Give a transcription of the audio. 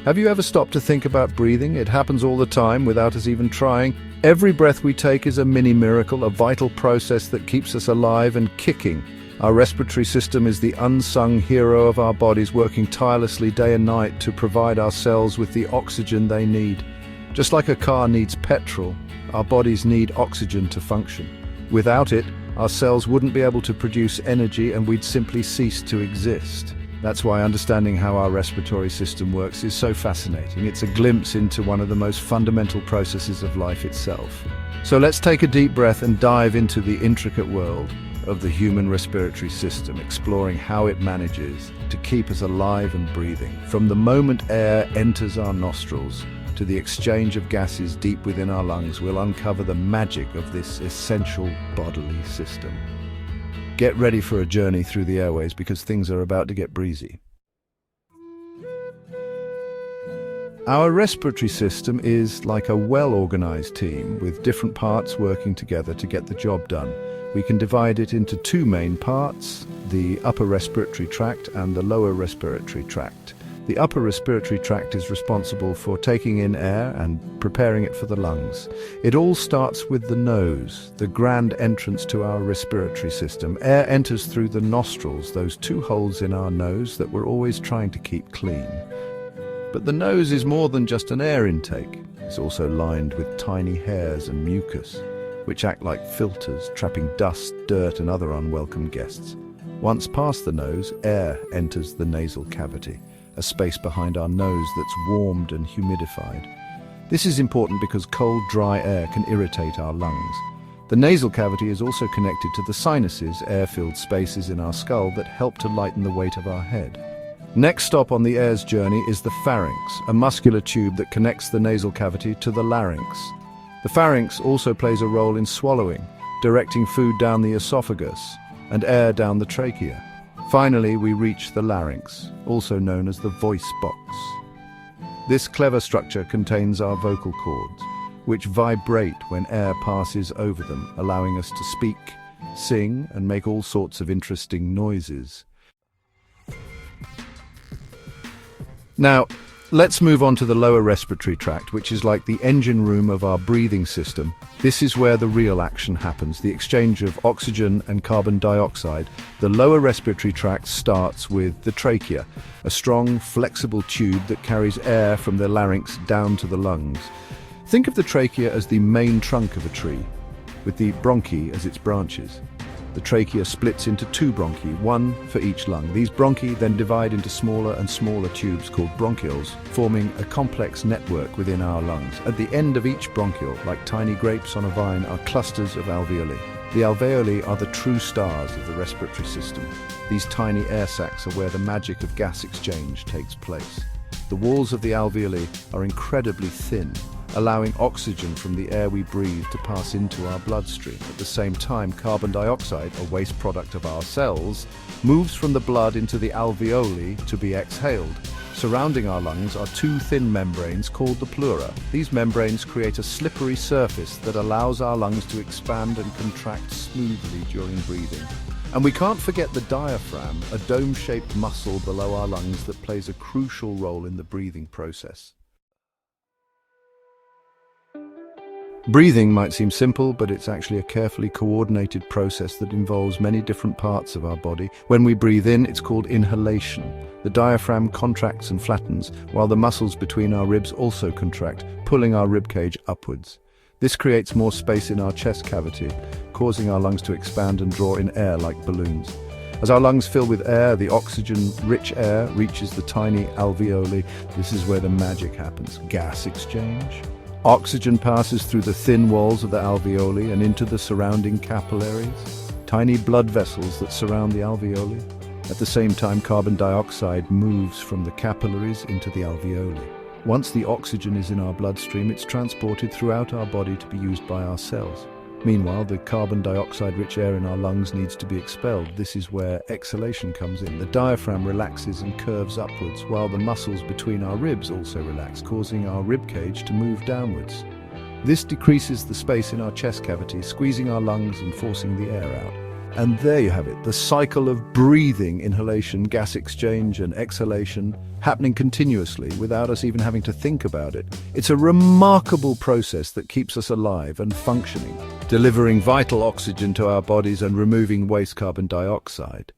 Have you ever stopped to think about breathing? It happens all the time without us even trying. Every breath we take is a mini miracle, a vital process that keeps us alive and kicking. Our respiratory system is the unsung hero of our bodies, working tirelessly day and night to provide our cells with the oxygen they need. Just like a car needs petrol, our bodies need oxygen to function. Without it, our cells wouldn't be able to produce energy and we'd simply cease to exist. That's why understanding how our respiratory system works is so fascinating. It's a glimpse into one of the most fundamental processes of life itself. So let's take a deep breath and dive into the intricate world of the human respiratory system, exploring how it manages to keep us alive and breathing. From the moment air enters our nostrils to the exchange of gases deep within our lungs, we'll uncover the magic of this essential bodily system. Get ready for a journey through the airways because things are about to get breezy. Our respiratory system is like a well-organized team with different parts working together to get the job done. We can divide it into two main parts, the upper respiratory tract and the lower respiratory tract. The upper respiratory tract is responsible for taking in air and preparing it for the lungs. It all starts with the nose, the grand entrance to our respiratory system. Air enters through the nostrils, those two holes in our nose that we're always trying to keep clean. But the nose is more than just an air intake. It's also lined with tiny hairs and mucus, which act like filters, trapping dust, dirt, and other unwelcome guests. Once past the nose, air enters the nasal cavity, a space behind our nose that's warmed and humidified. This is important because cold, dry air can irritate our lungs. The nasal cavity is also connected to the sinuses, air-filled spaces in our skull that help to lighten the weight of our head. Next stop on the air's journey is the pharynx, a muscular tube that connects the nasal cavity to the larynx. The pharynx also plays a role in swallowing, directing food down the esophagus and air down the trachea. Finally, we reach the larynx, also known as the voice box. This clever structure contains our vocal cords, which vibrate when air passes over them, allowing us to speak, sing, and make all sorts of interesting noises. Now, let's move on to the lower respiratory tract, which is like the engine room of our breathing system. This is where the real action happens, the exchange of oxygen and carbon dioxide. The lower respiratory tract starts with the trachea, a strong, flexible tube that carries air from the larynx down to the lungs. Think of the trachea as the main trunk of a tree, with the bronchi as its branches. The trachea splits into two bronchi, one for each lung. These bronchi then divide into smaller and smaller tubes called bronchioles, forming a complex network within our lungs. At the end of each bronchiole, like tiny grapes on a vine, are clusters of alveoli. The alveoli are the true stars of the respiratory system. These tiny air sacs are where the magic of gas exchange takes place. The walls of the alveoli are incredibly thin, allowing oxygen from the air we breathe to pass into our bloodstream. At the same time, carbon dioxide, a waste product of our cells, moves from the blood into the alveoli to be exhaled. Surrounding our lungs are two thin membranes called the pleura. These membranes create a slippery surface that allows our lungs to expand and contract smoothly during breathing. And we can't forget the diaphragm, a dome-shaped muscle below our lungs that plays a crucial role in the breathing process. Breathing might seem simple, but it's actually a carefully coordinated process that involves many different parts of our body. When we breathe in, it's called inhalation. The diaphragm contracts and flattens, while the muscles between our ribs also contract, pulling our ribcage upwards. This creates more space in our chest cavity, causing our lungs to expand and draw in air like balloons. As our lungs fill with air, the oxygen-rich air reaches the tiny alveoli. This is where the magic happens. Gas exchange. Oxygen passes through the thin walls of the alveoli and into the surrounding capillaries, tiny blood vessels that surround the alveoli. At the same time, carbon dioxide moves from the capillaries into the alveoli. Once the oxygen is in our bloodstream, it's transported throughout our body to be used by our cells. Meanwhile, the carbon dioxide-rich air in our lungs needs to be expelled. This is where exhalation comes in. The diaphragm relaxes and curves upwards, while the muscles between our ribs also relax, causing our ribcage to move downwards. This decreases the space in our chest cavity, squeezing our lungs and forcing the air out. And there you have it, the cycle of breathing, inhalation, gas exchange and exhalation, happening continuously without us even having to think about it. It's a remarkable process that keeps us alive and functioning, delivering vital oxygen to our bodies and removing waste carbon dioxide.